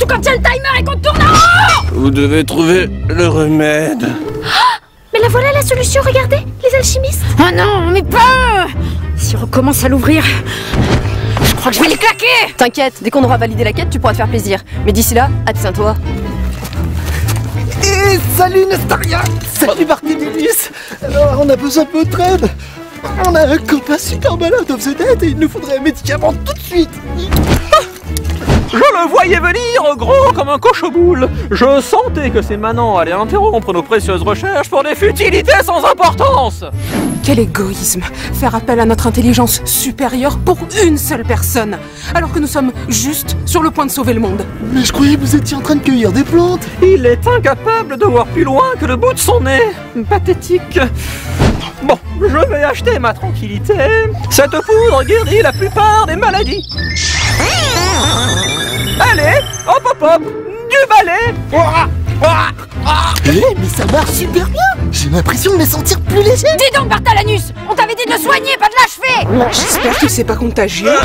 surtout quand il y a le timer et qu'on tourne en rond. Vous devez trouver le remède. Mais la voilà la solution, regardez, les alchimistes. Oh non, mais pas. Si on recommence à l'ouvrir, je crois que je vais les claquer. T'inquiète, dès qu'on aura validé la quête, tu pourras te faire plaisir. Mais d'ici là, abstiens-toi. Et salut Nestaria. Salut Barthélémus. Alors, on a besoin de votre aide. On a un copain super malade of the dead et il nous faudrait un médicament tout de suite. Je le voyais venir, gros comme un coche-boule. Je sentais que ces manants allaient interrompre nos précieuses recherches pour des futilités sans importance. Quel égoïsme! Faire appel à notre intelligence supérieure pour une seule personne, alors que nous sommes juste sur le point de sauver le monde. Mais je croyais que vous étiez en train de cueillir des plantes. Il est incapable de voir plus loin que le bout de son nez. Pathétique. Bon, je vais acheter ma tranquillité. Cette poudre guérit la plupart des maladies. Allez, hop hop hop, du balai. Mais ça marche super bien. J'ai l'impression de me sentir plus léger. Dis donc Barthalanus, on t'avait dit de soigner, pas de l'achever. J'espère que c'est pas contagieux.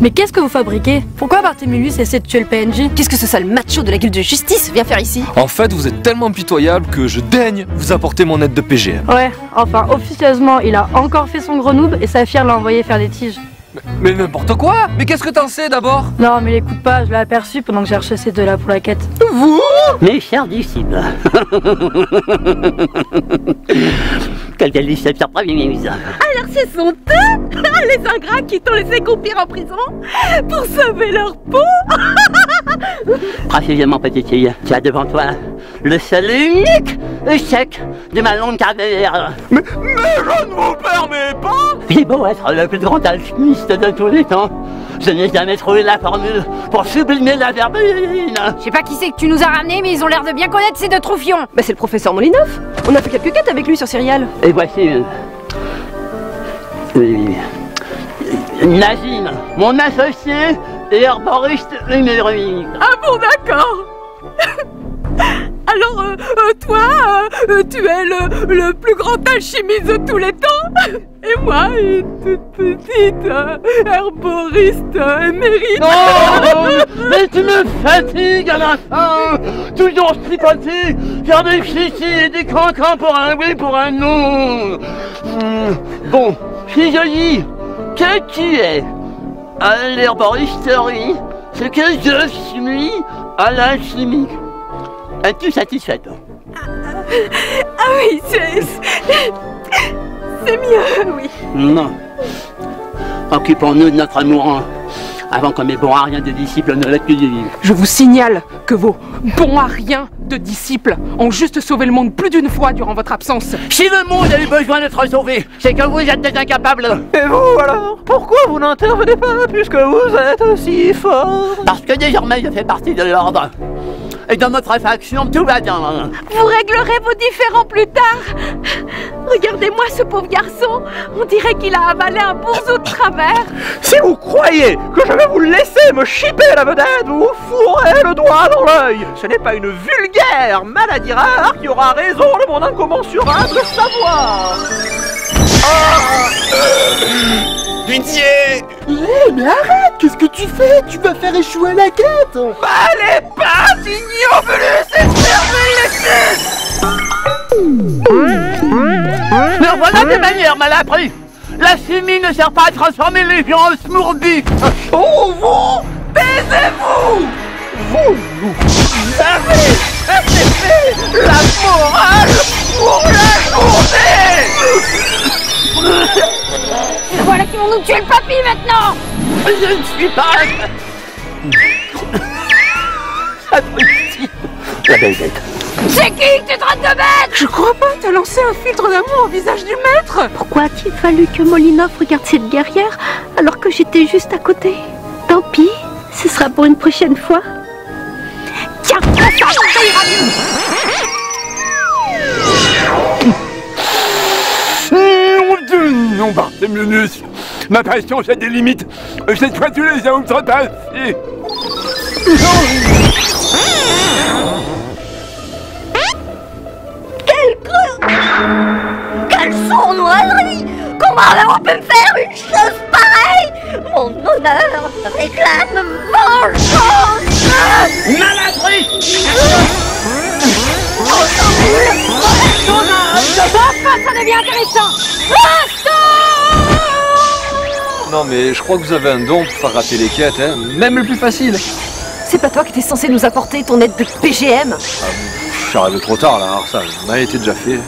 Mais qu'est-ce que vous fabriquez? Pourquoi Barthélémus essaie de tuer le PNJ? Qu'est-ce que ce sale macho de la guilde de justice vient faire ici? En fait, vous êtes tellement impitoyable que je daigne vous apporter mon aide de PGM. Ouais, enfin officieusement, il a encore fait son gros noob et Saphir l'a envoyé faire des tiges. Mais n'importe quoi! Mais qu'est-ce que t'en sais d'abord? Non mais l'écoute pas, je l'ai aperçu pendant que j'ai recherché ces deux-là pour la quête. Vous? Mes chers disciples, quelle délicieuse surprise! Alors c'est son temps. Les ingrats qui t'ont laissé croupir en prison pour sauver leur peau. Précisément, petite fille, tu as devant toi le seul et unique échec de ma longue carrière. Mais je ne vous permets pas. J'ai beau être le plus grand alchimiste de tous les temps, je n'ai jamais trouvé la formule pour sublimer la vermine. Je sais pas qui c'est que tu nous as ramenés, mais ils ont l'air de bien connaître ces deux troufions. Bah c'est le professeur Molinov. On a fait quelques quêtes avec lui sur Serial. Et voici Nazim, mon associé et herboriste numérique. Ah bon, d'accord. Alors, toi, tu es le plus grand alchimiste de tous les temps. Et moi, une toute petite herboriste émérite. Non, mais tu me fatigues à la fin. Toujours tripoter, faire des chichis et des cancans pour un oui, pour un non. Bon, si je dis que tu es à l'herboristerie, ce que je suis à l'alchimie. Es-tu satisfaite? Ah oui, c'est mieux, oui. Non. Occupons-nous de notre amour avant que mes bons à rien de disciples ne l'accusent. Je vous signale que vos bons à rien de disciples ont juste sauvé le monde plus d'une fois durant votre absence. Si le monde a eu besoin d'être sauvé, c'est que vous êtes des incapables. Et vous alors? Pourquoi vous n'intervenez pas puisque vous êtes aussi fort? Parce que désormais je fais partie de l'ordre. Et dans notre faction, tout va bien. Vous réglerez vos différends plus tard. Regardez-moi ce pauvre garçon. On dirait qu'il a avalé un bourreau de travers. Si vous croyez que je vais vous laisser me chipper la vedette, vous vous fourrez le doigt dans l'œil. Ce n'est pas une vulgaire maladie rare qui aura raison de mon incommensurable savoir. Pitié! Mais arrête! Qu'est-ce que tu fais? Tu vas faire échouer la quête! Allez, pas ignoble, c'est Mais voilà des manières mal apprises. La chimie ne sert pas à transformer les gens en smourbies. Oh, vous! Taisez-vous! Vous avez accepté la morale pour la journée! Voilà qui vont nous tuer le papy maintenant. Je ne suis pas... Abruti. La belle bête. C'est qui que tu traites de bête? Je crois pas, t'as lancé un filtre d'amour au visage du maître. Pourquoi a-t-il fallu que Molinov regarde cette guerrière alors que j'étais juste à côté? Tant pis, ce sera pour une prochaine fois. Tiens, ça ira mieux. Non, Barthélémus, ma patience a des limites. Cette fois, tu les as outrepassées. Quelle sournoiserie! Comment on peut me faire une chose pareille? Mon honneur réclame vengeance! Maladrice! Enfin, ça devient intéressant. Non mais je crois que vous avez un don pour faire rater les quêtes, hein. Même le plus facile. C'est pas toi qui étais censé nous apporter ton aide de PGM? Je suis arrivé trop tard là, alors ça m'a été déjà fait.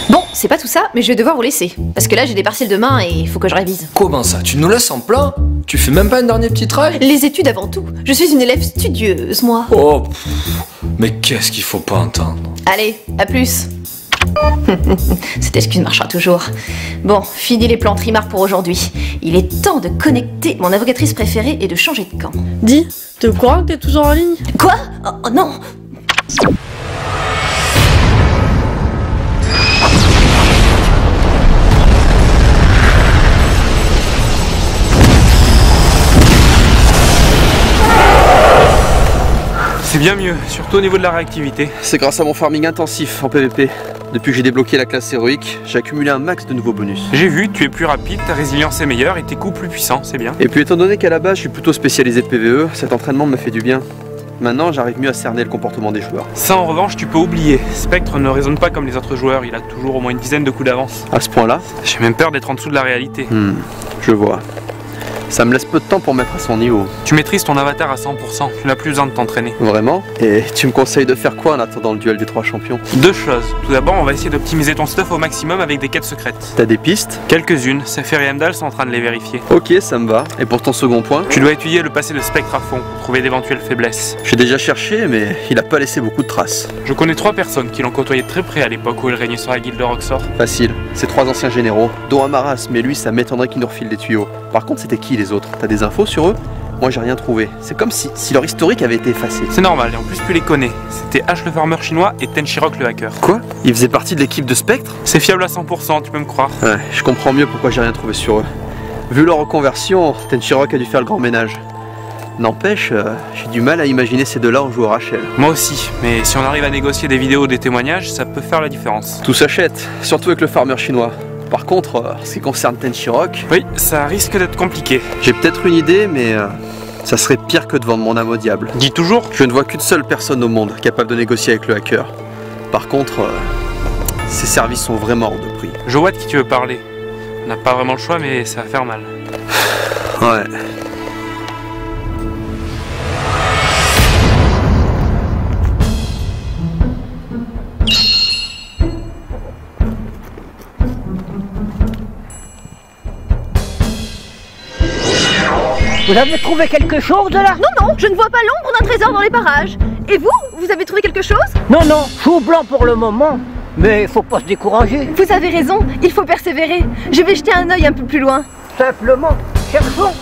Bon, c'est pas tout ça, mais je vais devoir vous laisser. Parce que là, j'ai des partiels demain et il faut que je révise. Comment ça? Tu nous laisses en plein? Tu fais même pas un dernier petit try? Les études avant tout. Je suis une élève studieuse, moi. Oh, mais qu'est-ce qu'il faut pas entendre? Allez, à plus. Cette excuse marchera toujours. Bon, fini les plans trimar pour aujourd'hui. Il est temps de connecter mon avocatrice préférée et de changer de camp. Dis, t'es au courant que t'es toujours en ligne? Quoi? Oh non! C'est bien mieux, surtout au niveau de la réactivité. C'est grâce à mon farming intensif en PVP. Depuis que j'ai débloqué la classe héroïque, j'ai accumulé un max de nouveaux bonus. J'ai vu, tu es plus rapide, ta résilience est meilleure et tes coups plus puissants, c'est bien. Et puis étant donné qu'à la base je suis plutôt spécialisé PVE, cet entraînement me fait du bien. Maintenant j'arrive mieux à cerner le comportement des joueurs. Ça en revanche tu peux oublier. Spectre ne raisonne pas comme les autres joueurs, il a toujours au moins une dizaine de coups d'avance. À ce point-là? J'ai même peur d'être en dessous de la réalité. Je vois. Ça me laisse peu de temps pour mettre à son niveau. Tu maîtrises ton avatar à 100%, tu n'as plus besoin de t'entraîner. Vraiment? Et tu me conseilles de faire quoi en attendant le duel des 3 champions? Deux choses. Tout d'abord, on va essayer d'optimiser ton stuff au maximum avec des quêtes secrètes. T'as des pistes? Quelques-unes, Sefer et Heimdall sont en train de les vérifier. Ok, ça me va. Et pour ton second point? Tu dois étudier le passé de Spectre à fond pour trouver d'éventuelles faiblesses. J'ai déjà cherché, mais il a pas laissé beaucoup de traces. Je connais 3 personnes qui l'ont côtoyé de très près à l'époque où il régnait sur la guilde de Roxor. Facile. C'est 3 anciens généraux, dont Amaras, mais lui ça m'étonnerait qu'il nous refile des tuyaux. Par contre, c'était qui les autres? T'as des infos sur eux? Moi j'ai rien trouvé. C'est comme si leur historique avait été effacé. C'est normal, et en plus tu les connais. C'était Ash le farmer chinois et Tenshirok le hacker. Quoi? Ils faisaient partie de l'équipe de Spectre? C'est fiable à 100%, tu peux me croire. Ouais, je comprends mieux pourquoi j'ai rien trouvé sur eux. Vu leur reconversion, Tenshirok a dû faire le grand ménage. N'empêche, j'ai du mal à imaginer ces deux-là en jouant Rachel. Moi aussi, mais si on arrive à négocier des vidéos ou des témoignages, ça peut faire la différence. Tout s'achète, surtout avec le farmer chinois. Par contre, en ce qui concerne Tenshirok... Oui, ça risque d'être compliqué. J'ai peut-être une idée, mais ça serait pire que de vendre mon âme au diable. Dis toujours. Je ne vois qu'une seule personne au monde capable de négocier avec le hacker. Par contre, ses services sont vraiment hors de prix. Je vois de qui tu veux parler. On n'a pas vraiment le choix, mais ça va faire mal. Ouais. Vous avez trouvé quelque chose là? Non, je ne vois pas l'ombre d'un trésor dans les parages. Et vous, vous avez trouvé quelque chose? Non, chou blanc pour le moment. Mais faut pas se décourager. Vous avez raison, il faut persévérer. Je vais jeter un œil un peu plus loin. Simplement, cherchons.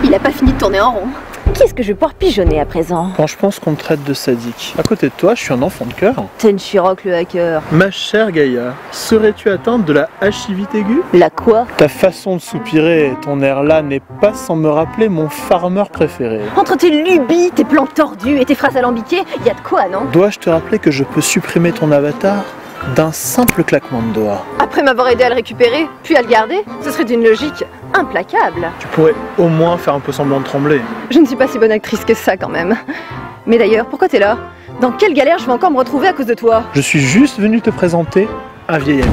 Il a pas fini de tourner en rond. Qu'est-ce que je vais pouvoir pigeonner à présent? Quand je pense qu'on me traite de sadique, à côté de toi, je suis un enfant de cœur. Tenshirok le hacker. Ma chère Gaïa, serais-tu atteinte de la hachivite aiguë? La quoi? Ta façon de soupirer et ton air là n'est pas sans me rappeler mon farmer préféré. Entre tes lubies, tes plans tordus et tes phrases alambiquées, y a de quoi, non? Dois-je te rappeler que je peux supprimer ton avatar d'un simple claquement de doigts? Après m'avoir aidé à le récupérer, puis à le garder, ce serait d'une logique implacable. Tu pourrais au moins faire un peu semblant de trembler. Je ne suis pas si bonne actrice que ça quand même. Mais d'ailleurs, pourquoi t'es là? Dans quelle galère je vais encore me retrouver à cause de toi? Je suis juste venu te présenter un vieil ami.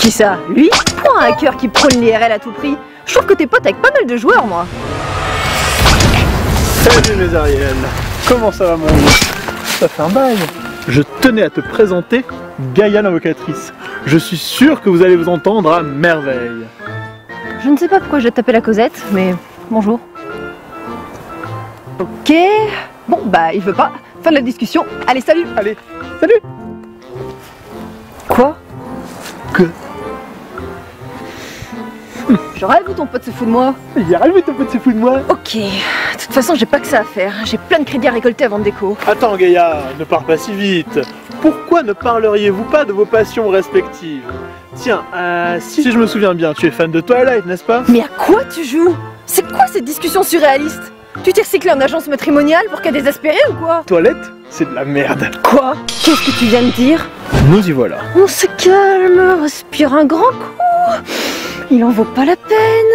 Qui ça? Lui? Pour un hacker qui prône l'IRL à tout prix. Je trouve que t'es pote avec pas mal de joueurs, moi. Salut les Ariel. Comment ça va mon vieux? Ça fait un bail. Je tenais à te présenter Gaïa l'invocatrice. Je suis sûr que vous allez vous entendre à merveille. Je ne sais pas pourquoi je vais te taper la causette, mais bonjour. Ok. Bon, bah il veut pas. Fin de la discussion. Allez, salut. Allez, salut. Quoi? Que? Je rêve ou ton pote se fout de moi? Il arrive ou ton pote se fout de moi? Ok. De toute façon, j'ai pas que ça à faire. J'ai plein de crédits à récolter avant de déco. Attends Gaïa, ne pars pas si vite. Pourquoi ne parleriez-vous pas de vos passions respectives? Tiens, si je me souviens bien, tu es fan de Twilight, n'est-ce pas? Mais à quoi tu joues? C'est quoi cette discussion surréaliste? Tu t'es recyclé en agence matrimoniale pour qu'à désespérer ou quoi? Toilette, c'est de la merde. Quoi? Qu'est-ce que tu viens de dire? Nous y voilà. On se calme, respire un grand coup. Il en vaut pas la peine.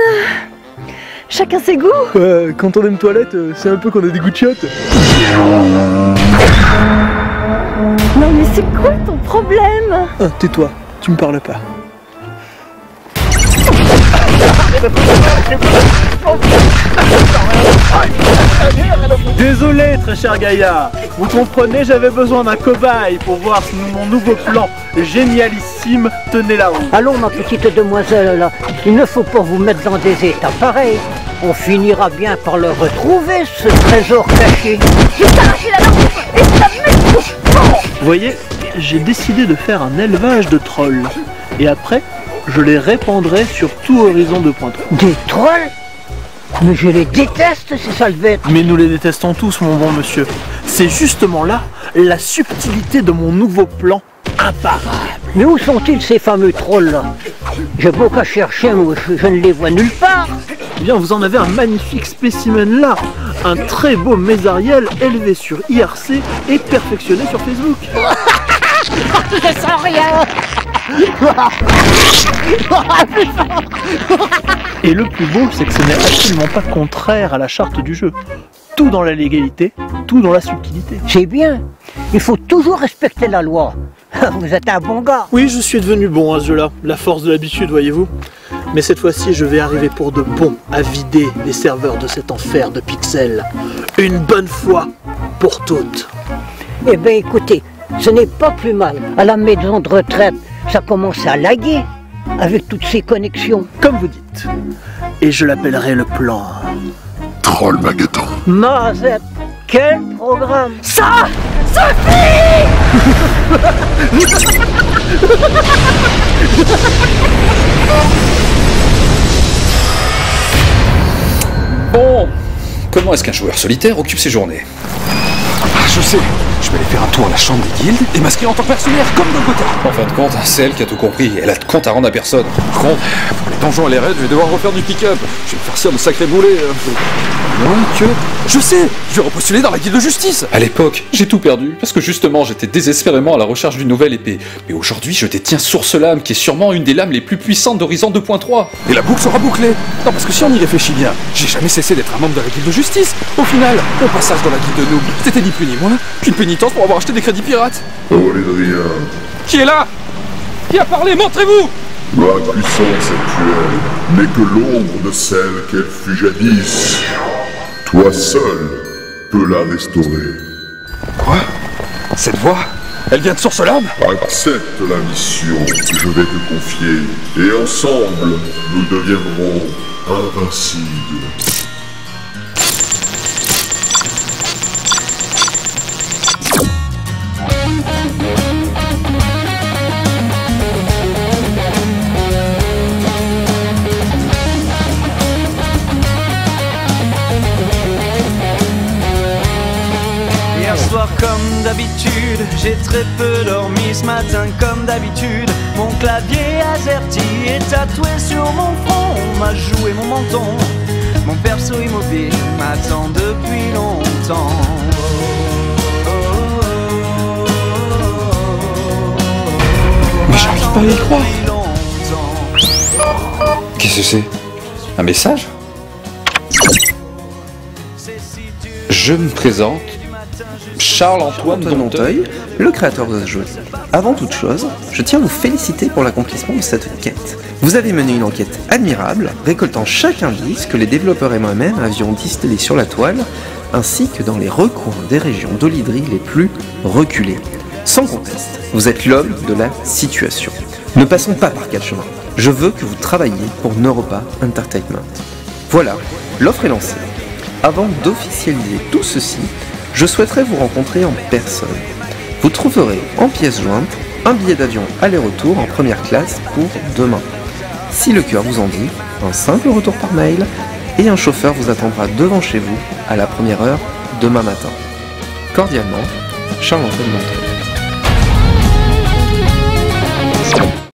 Chacun ses goûts. Quand on aime toilette, c'est un peu qu'on a des goûts de chiottes. Non mais c'est quoi ton problème? Ah, tais-toi, tu me parles pas. Désolé, très cher Gaïa. Vous comprenez, j'avais besoin d'un cobaye pour voir si mon nouveau plan génialissime tenait la route. Allons, ma petite demoiselle, là. Il ne faut pas vous mettre dans des états pareils. On finira bien par le retrouver, ce trésor caché. Je vais t'arracher la langue et ça me... Vous voyez, j'ai décidé de faire un élevage de trolls. Et après, je les répandrai sur tout Horizon 2.3. Des trolls? Mais je les déteste, ces sales bêtes. Mais nous les détestons tous, mon bon monsieur. C'est justement là la subtilité de mon nouveau plan imparable. Mais où sont-ils, ces fameux trolls-là? J'ai beau qu'à chercher, mais je ne les vois nulle part. Eh bien, vous en avez un magnifique spécimen là. Un très beau mésariel élevé sur IRC et perfectionné sur Facebook. Je sens rien. Et le plus beau, c'est que ce n'est absolument pas contraire à la charte du jeu. Tout dans la légalité, tout dans la subtilité. C'est bien. Il faut toujours respecter la loi. Vous êtes un bon gars. Oui, je suis devenu bon à ce jeu-là. La force de l'habitude, voyez-vous. Mais cette fois-ci, je vais arriver pour de bon à vider les serveurs de cet enfer de pixels. Une bonne fois pour toutes. Eh bien, écoutez, ce n'est pas plus mal. À la maison de retraite, ça commence à laguer avec toutes ces connexions. Comme vous dites. Et je l'appellerai le plan Trollmageddon. Mazette, quel programme? Ça suffit. Bon, comment est-ce qu'un joueur solitaire occupe ses journées? Je sais, je vais aller faire un tour à la chambre des guildes et m'inscrire en tant que mercenaire comme dans Gotham. En fin de compte, c'est elle qui a tout compris. Elle a de compte à rendre à personne. Par contre, pour les donjons et les raids, je vais devoir refaire du pick-up. Je vais me farcir de sacrés boulets. Donc, je sais, je vais repostuler dans la guilde de justice. À l'époque, j'ai tout perdu, parce que justement, j'étais désespérément à la recherche d'une nouvelle épée. Mais aujourd'hui, je détiens Source Lame, qui est sûrement une des lames les plus puissantes d'Horizon 2.3. Et la boucle sera bouclée. Non, parce que si on y réfléchit bien, j'ai jamais cessé d'être un membre de la guilde de justice. Au final, mon passage dans la guilde de noob, c'était ni plus ni moins qu'une pénitence pour avoir acheté des crédits pirates. Aurédrien. Qui est là? Qui a parlé? Montrez-vous! Ma puissance actuelle n'est que l'ombre de celle qu'elle fut jadis. Toi seul peux la restaurer. Quoi? Cette voix? Elle vient de Source Lame? Accepte la mission que je vais te confier, et ensemble, nous deviendrons invincibles. Comme d'habitude, j'ai très peu dormi ce matin comme d'habitude. Mon clavier AZERTY est tatoué sur mon front. On m'a joué mon menton. Mon perso immobile m'attend depuis longtemps. Mais j'arrive pas à y croire. Qu'est-ce que c'est? Un message? Je me présente, Charles-Antoine de Monteuil, le créateur de ce jeu. Avant toute chose, je tiens à vous féliciter pour l'accomplissement de cette quête. Vous avez mené une enquête admirable, récoltant chaque indice que les développeurs et moi-même avions distillé sur la toile, ainsi que dans les recoins des régions d'Olydri les plus reculées. Sans conteste, vous êtes l'homme de la situation. Ne passons pas par quatre chemins. Je veux que vous travailliez pour Neuropa Entertainment. Voilà, l'offre est lancée. Avant d'officialiser tout ceci, je souhaiterais vous rencontrer en personne. Vous trouverez en pièce jointe un billet d'avion aller-retour en première classe pour demain. Si le cœur vous en dit, un simple retour par mail et un chauffeur vous attendra devant chez vous à la première heure demain matin. Cordialement, Charles-Antoine Monteuil.